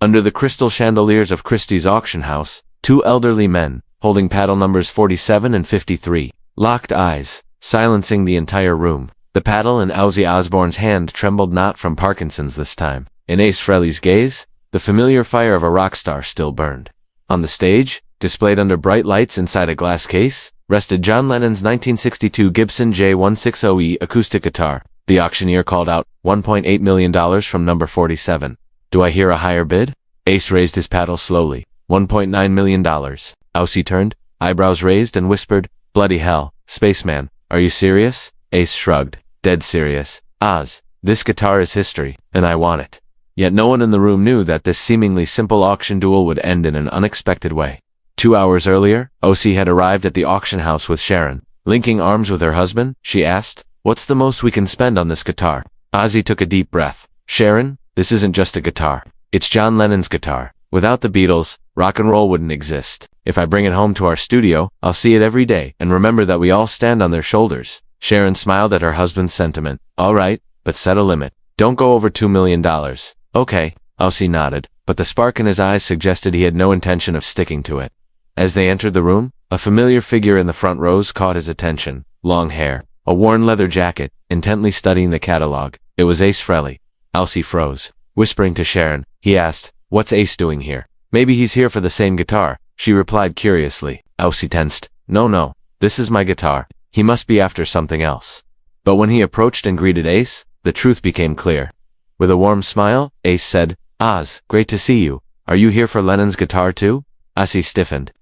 Under the crystal chandeliers of Christie's auction house, two elderly men, holding paddle numbers 47 and 53, locked eyes, silencing the entire room. The paddle in Ozzy Osbourne's hand trembled not from Parkinson's this time. In Ace Frehley's gaze, the familiar fire of a rock star still burned. On the stage, displayed under bright lights inside a glass case, rested John Lennon's 1962 Gibson J160E acoustic guitar. The auctioneer called out, $1.8 million from number 47. Do I hear a higher bid? Ace raised his paddle slowly. $1.9 million. Ozzy turned, eyebrows raised, and whispered, bloody hell, spaceman, are you serious? Ace shrugged, dead serious. Oz, this guitar is history, and I want it. Yet no one in the room knew that this seemingly simple auction duel would end in an unexpected way. 2 hours earlier, Ozzy had arrived at the auction house with Sharon. Linking arms with her husband, she asked, what's the most we can spend on this guitar? Ozzy took a deep breath. Sharon, this isn't just a guitar. It's John Lennon's guitar. Without the Beatles, rock and roll wouldn't exist. If I bring it home to our studio, I'll see it every day and remember that we all stand on their shoulders. Sharon smiled at her husband's sentiment. All right, but set a limit. Don't go over $2 million. Okay, Ozzy nodded, but the spark in his eyes suggested he had no intention of sticking to it. As they entered the room, a familiar figure in the front rows caught his attention. Long hair, a worn leather jacket, intently studying the catalog. It was Ace Frehley. Ozzy froze. Whispering to Sharon, he asked, what's Ace doing here? Maybe he's here for the same guitar, she replied curiously. Ozzy tensed. No, this is my guitar. He must be after something else. But when he approached and greeted Ace, the truth became clear. With a warm smile, Ace said, Oz, great to see you. Are you here for Lennon's guitar too? Ozzy stiffened.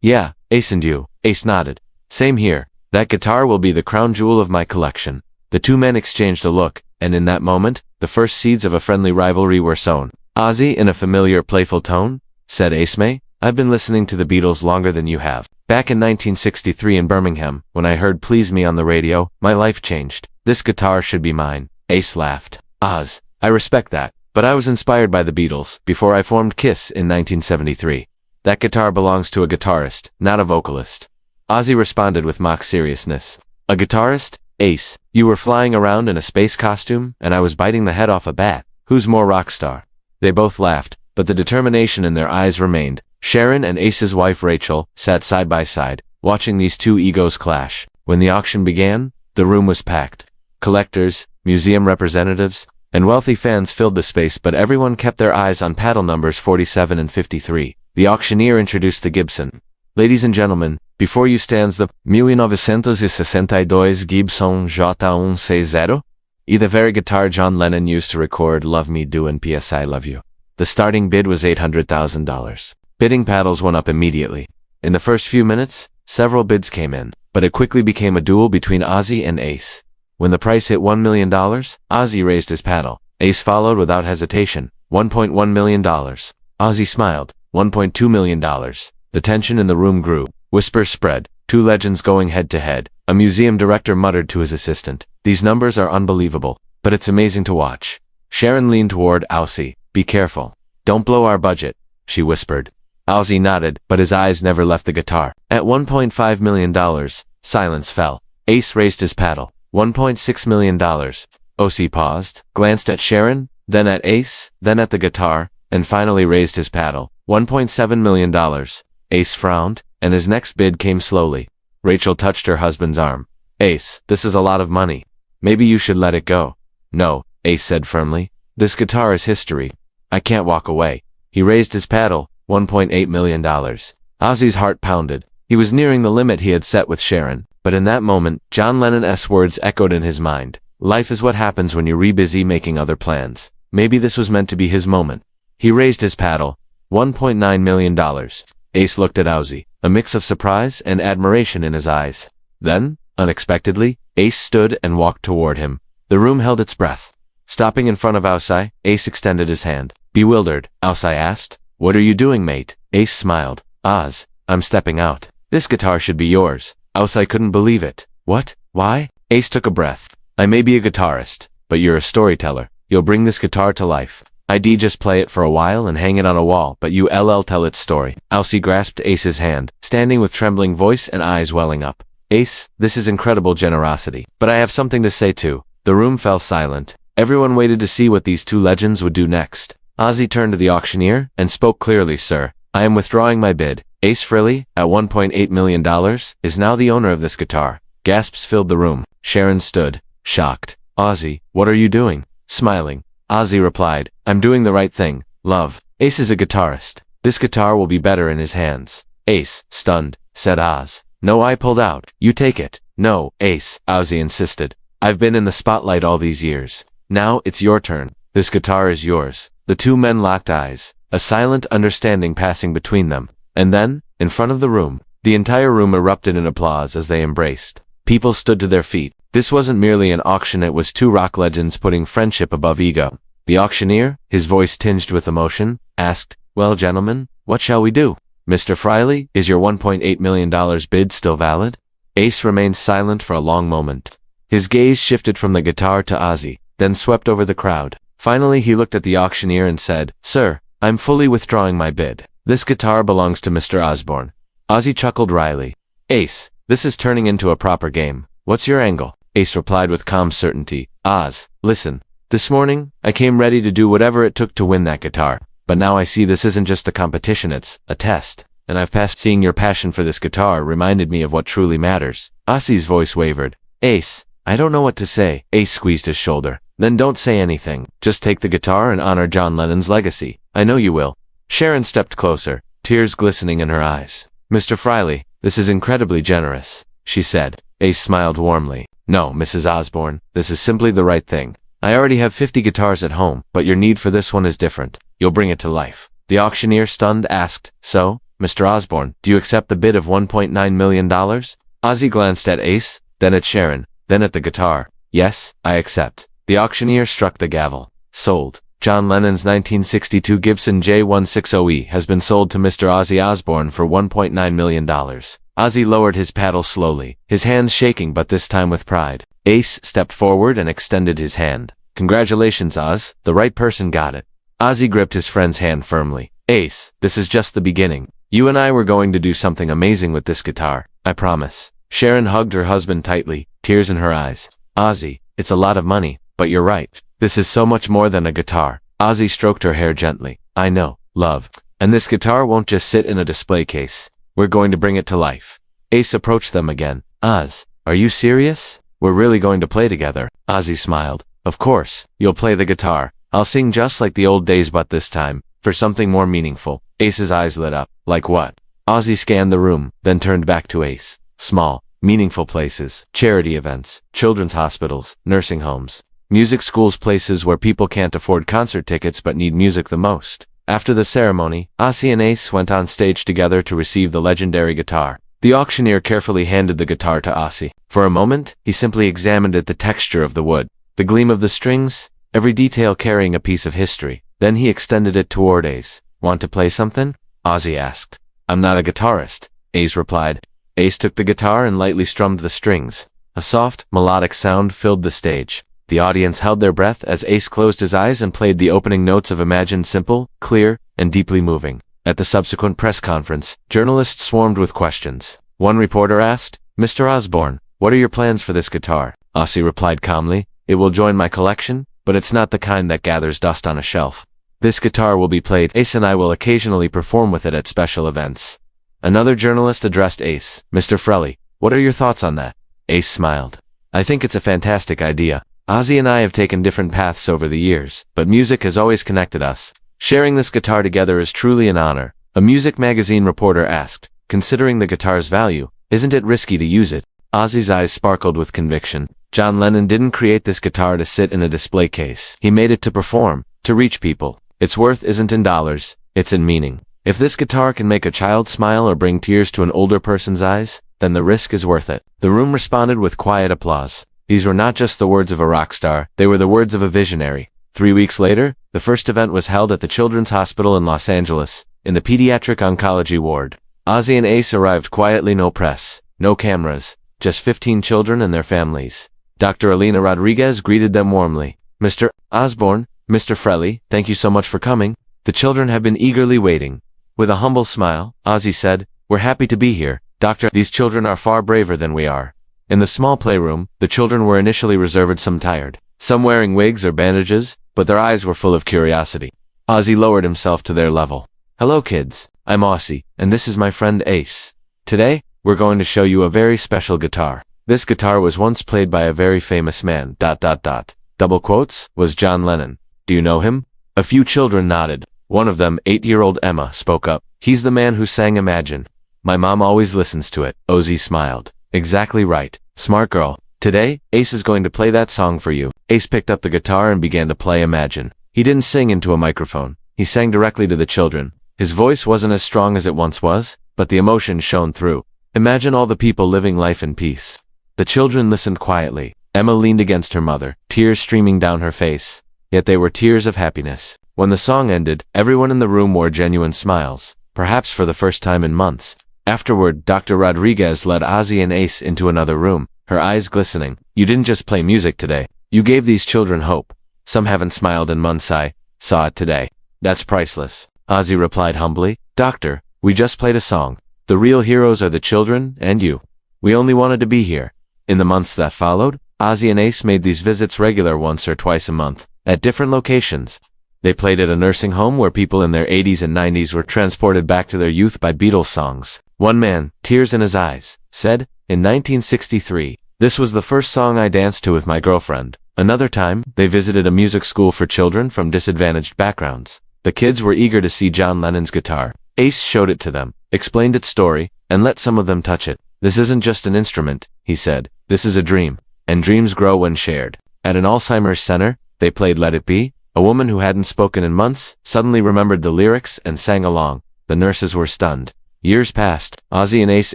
Yeah, Ace and you. Ace nodded. Same here. That guitar will be the crown jewel of my collection. The two men exchanged a look, and in that moment, the first seeds of a friendly rivalry were sown. Ozzy, in a familiar, playful tone, said Ace May, I've been listening to the Beatles longer than you have. Back in 1963 in Birmingham, when I heard Please Me on the radio, my life changed. This guitar should be mine. Ace laughed. Oz, I respect that, but I was inspired by the Beatles before I formed Kiss in 1973. That guitar belongs to a guitarist, not a vocalist. Ozzy responded with mock seriousness. A guitarist? Ace, you were flying around in a space costume, and I was biting the head off a bat. Who's more rock star? They both laughed, but the determination in their eyes remained. Sharon and Ace's wife Rachel sat side by side, watching these two egos clash. When the auction began, the room was packed. Collectors, museum representatives, and wealthy fans filled the space, but everyone kept their eyes on paddle numbers 47 and 53. The auctioneer introduced the Gibson. Ladies and gentlemen, before you stands the 1962 Gibson J160, the very guitar John Lennon used to record Love Me Do and P.S. I Love You. The starting bid was $800,000. Bidding paddles went up immediately. In the first few minutes, several bids came in, but it quickly became a duel between Ozzy and Ace. When the price hit $1 million, Ozzy raised his paddle. Ace followed without hesitation. $1.1 million. Ozzy smiled. $1.2 million. The tension in the room grew. Whispers spread. Two legends going head to head. A museum director muttered to his assistant, these numbers are unbelievable, but it's amazing to watch. Sharon leaned toward Ozzy. Be careful. Don't blow our budget, she whispered. Ozzy nodded, but his eyes never left the guitar. At $1.5 million, silence fell. Ace raised his paddle. $1.6 million. Ozzy paused, glanced at Sharon, then at Ace, then at the guitar, and finally raised his paddle. $1.7 million. Ace frowned, and his next bid came slowly. Rachel touched her husband's arm. Ace, this is a lot of money. Maybe you should let it go. No, Ace said firmly. This guitar is history. I can't walk away. He raised his paddle. $1.8 million. Ozzy's heart pounded. He was nearing the limit he had set with Sharon, but in that moment, John Lennon's words echoed in his mind. Life is what happens when you're busy making other plans. Maybe this was meant to be his moment. He raised his paddle. $1.9 million. Ace looked at Ozzy, a mix of surprise and admiration in his eyes. Then, unexpectedly, Ace stood and walked toward him. The room held its breath. Stopping in front of Ozzy, Ace extended his hand. Bewildered, Ozzy asked, What are you doing, mate? Ace smiled. Oz, I'm stepping out. This guitar should be yours. Ozzy couldn't believe it. What? Why? Ace took a breath. I may be a guitarist, but you're a storyteller. You'll bring this guitar to life. I'd just play it for a while and hang it on a wall, but you tell its story. Ozzy grasped Ace's hand, standing with trembling voice and eyes welling up. Ace, this is incredible generosity. But I have something to say too. The room fell silent. Everyone waited to see what these two legends would do next. Ozzy turned to the auctioneer and spoke clearly. Sir, I am withdrawing my bid. Ace Frehley, at $1.8 million, is now the owner of this guitar. Gasps filled the room. Sharon stood, shocked. Ozzy, what are you doing? Smiling, Ozzy replied, I'm doing the right thing, love. Ace is a guitarist. This guitar will be better in his hands. Ace, stunned, said Oz. No, I pulled out. You take it. No, Ace, Ozzy insisted. I've been in the spotlight all these years. Now it's your turn. This guitar is yours. The two men locked eyes, a silent understanding passing between them. And then, in front of the room, the entire room erupted in applause as they embraced. People stood to their feet. This wasn't merely an auction, it was two rock legends putting friendship above ego. The auctioneer, his voice tinged with emotion, asked, Well, gentlemen, what shall we do? Mr. Frehley, is your $1.8 million bid still valid? Ace remained silent for a long moment. His gaze shifted from the guitar to Ozzy, then swept over the crowd. Finally, he looked at the auctioneer and said, Sir, I'm fully withdrawing my bid. This guitar belongs to Mr. Osbourne. Ozzy chuckled wryly. Ace, this is turning into a proper game. What's your angle? Ace replied with calm certainty. Oz, listen. This morning, I came ready to do whatever it took to win that guitar. But now I see this isn't just a competition, it's a test. And I've passed. Seeing your passion for this guitar reminded me of what truly matters. Ozzy's voice wavered. Ace, I don't know what to say. Ace squeezed his shoulder. Then don't say anything. Just take the guitar and honor John Lennon's legacy. I know you will. Sharon stepped closer, tears glistening in her eyes. Mr. Frehley, this is incredibly generous, she said. Ace smiled warmly. No, Mrs. Osbourne, this is simply the right thing. I already have 50 guitars at home, but your need for this one is different. You'll bring it to life. The auctioneer, stunned, asked, So, Mr. Osbourne, do you accept the bid of $1.9 million? Ozzy glanced at Ace, then at Sharon, then at the guitar. Yes, I accept. The auctioneer struck the gavel. Sold. John Lennon's 1962 Gibson J160E has been sold to Mr. Ozzy Osbourne for $1.9 million. Ozzy lowered his paddle slowly, his hands shaking but this time with pride. Ace stepped forward and extended his hand. Congratulations, Oz. The right person got it. Ozzy gripped his friend's hand firmly. Ace, this is just the beginning. You and I were going to do something amazing with this guitar. I promise. Sharon hugged her husband tightly, tears in her eyes. Ozzy, it's a lot of money, but you're right. This is so much more than a guitar. Ozzy stroked her hair gently. I know, love. And this guitar won't just sit in a display case. We're going to bring it to life. Ace approached them again. Oz, are you serious? We're really going to play together. Ozzy smiled. Of course, you'll play the guitar. I'll sing just like the old days, but this time, for something more meaningful. Ace's eyes lit up. Like what? Ozzy scanned the room, then turned back to Ace. Small, meaningful places, charity events, children's hospitals, nursing homes, music schools, places where people can't afford concert tickets but need music the most. After the ceremony, Ozzy and Ace went on stage together to receive the legendary guitar. The auctioneer carefully handed the guitar to Ozzy. For a moment, he simply examined it, the texture of the wood, the gleam of the strings, every detail carrying a piece of history. Then he extended it toward Ace. Want to play something? Ozzy asked. I'm not a guitarist, Ace replied. Ace took the guitar and lightly strummed the strings. A soft, melodic sound filled the stage. The audience held their breath as Ace closed his eyes and played the opening notes of Imagine, simple, clear, and deeply moving. At the subsequent press conference, journalists swarmed with questions. One reporter asked, Mr. Osbourne, what are your plans for this guitar? Ozzy replied calmly, It will join my collection, but it's not the kind that gathers dust on a shelf. This guitar will be played. Ace and I will occasionally perform with it at special events. Another journalist addressed Ace. Mr. Frehley, what are your thoughts on that? Ace smiled. I think it's a fantastic idea. Ozzy and I have taken different paths over the years, but music has always connected us. Sharing this guitar together is truly an honor. A music magazine reporter asked, considering the guitar's value, isn't it risky to use it? Ozzy's eyes sparkled with conviction. John Lennon didn't create this guitar to sit in a display case. He made it to perform, to reach people. Its worth isn't in dollars, it's in meaning. If this guitar can make a child smile or bring tears to an older person's eyes, then the risk is worth it. The room responded with quiet applause. These were not just the words of a rock star, they were the words of a visionary. 3 weeks later, the first event was held at the Children's Hospital in Los Angeles, in the pediatric oncology ward. Ozzy and Ace arrived quietly, no press, no cameras, just 15 children and their families. Dr. Alina Rodriguez greeted them warmly. Mr. Osbourne, Mr. Frehley, thank you so much for coming. The children have been eagerly waiting. With a humble smile, Ozzy said, We're happy to be here, Doctor. These children are far braver than we are. In the small playroom, the children were initially reserved, some tired, some wearing wigs or bandages, but their eyes were full of curiosity. Ozzy lowered himself to their level. Hello kids, I'm Ozzy, and this is my friend Ace. Today, we're going to show you a very special guitar. This guitar was once played by a very famous man, ... Double quotes, was John Lennon. Do you know him? A few children nodded. One of them, 8-year-old Emma, spoke up. He's the man who sang Imagine. My mom always listens to it. Ozzy smiled. Exactly right. Smart girl. Today, Ace is going to play that song for you. Ace picked up the guitar and began to play Imagine. He didn't sing into a microphone. He sang directly to the children. His voice wasn't as strong as it once was, but the emotion shone through. Imagine all the people living life in peace. The children listened quietly. Emma leaned against her mother, tears streaming down her face. Yet they were tears of happiness. When the song ended, everyone in the room wore genuine smiles, perhaps for the first time in months. Afterward, Dr. Rodriguez led Ozzy and Ace into another room, her eyes glistening. You didn't just play music today. You gave these children hope. Some haven't smiled in months. I saw it today. That's priceless. Ozzy replied humbly. Doctor, we just played a song. The real heroes are the children and you. We only wanted to be here. In the months that followed, Ozzy and Ace made these visits regular once or twice a month, at different locations. They played at a nursing home where people in their 80s and 90s were transported back to their youth by Beatles songs. One man, tears in his eyes, said, in 1963, this was the first song I danced to with my girlfriend. Another time, they visited a music school for children from disadvantaged backgrounds. The kids were eager to see John Lennon's guitar. Ace showed it to them, explained its story, and let some of them touch it. This isn't just an instrument, he said. This is a dream. And dreams grow when shared. At an Alzheimer's center, they played Let It Be. A woman who hadn't spoken in months suddenly remembered the lyrics and sang along. The nurses were stunned. Years passed. Ozzy and Ace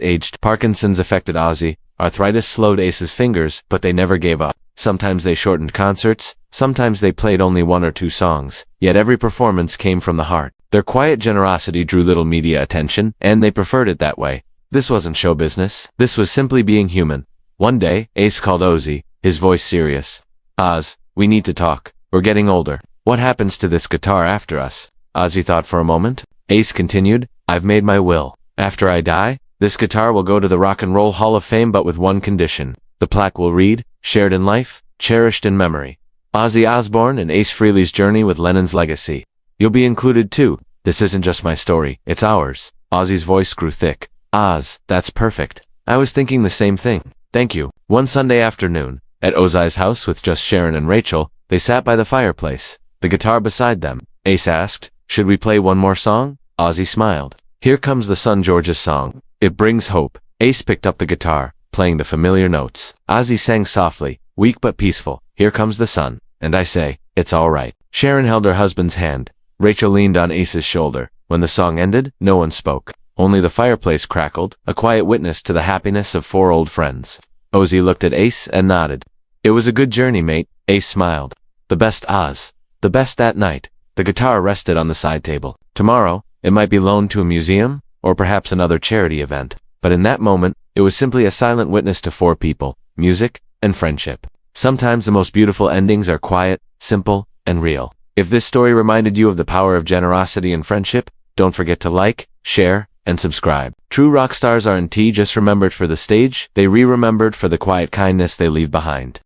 aged. Parkinson's affected Ozzy. Arthritis slowed Ace's fingers, but they never gave up. Sometimes they shortened concerts. Sometimes they played only one or two songs. Yet every performance came from the heart. Their quiet generosity drew little media attention, and they preferred it that way. This wasn't show business. This was simply being human. One day, Ace called Ozzy, his voice serious. Oz, we need to talk. We're getting older. What happens to this guitar after us? Ozzy thought for a moment. Ace continued, I've made my will. After I die, this guitar will go to the Rock and Roll Hall of Fame, but with one condition. The plaque will read, shared in life, cherished in memory. Ozzy Osbourne and Ace Frehley's journey with Lennon's legacy. You'll be included too. This isn't just my story, it's ours. Ozzy's voice grew thick. Oz, that's perfect. I was thinking the same thing. Thank you. One Sunday afternoon, at OZZY'S house with just Sharon and Rachel, they sat by the fireplace, the guitar beside them. Ace asked, should we play one more song? Ozzy smiled. Here comes the Son George's song. It brings hope. Ace picked up the guitar, playing the familiar notes. Ozzy sang softly, weak but peaceful. Here comes the sun. And I say, it's all right. Sharon held her husband's hand. Rachel leaned on Ace's shoulder. When the song ended, no one spoke. Only the fireplace crackled, a quiet witness to the happiness of four old friends. Ozzy looked at Ace and nodded. It was a good journey, mate. Ace smiled. The best, Oz. The best that night. The guitar rested on the side table. Tomorrow, it might be loaned to a museum, or perhaps another charity event. But in that moment, it was simply a silent witness to four people, music, and friendship. Sometimes the most beautiful endings are quiet, simple, and real. If this story reminded you of the power of generosity and friendship, don't forget to like, share, and subscribe. True rock stars aren't just remembered for the stage, they re-remembered for the quiet kindness they leave behind.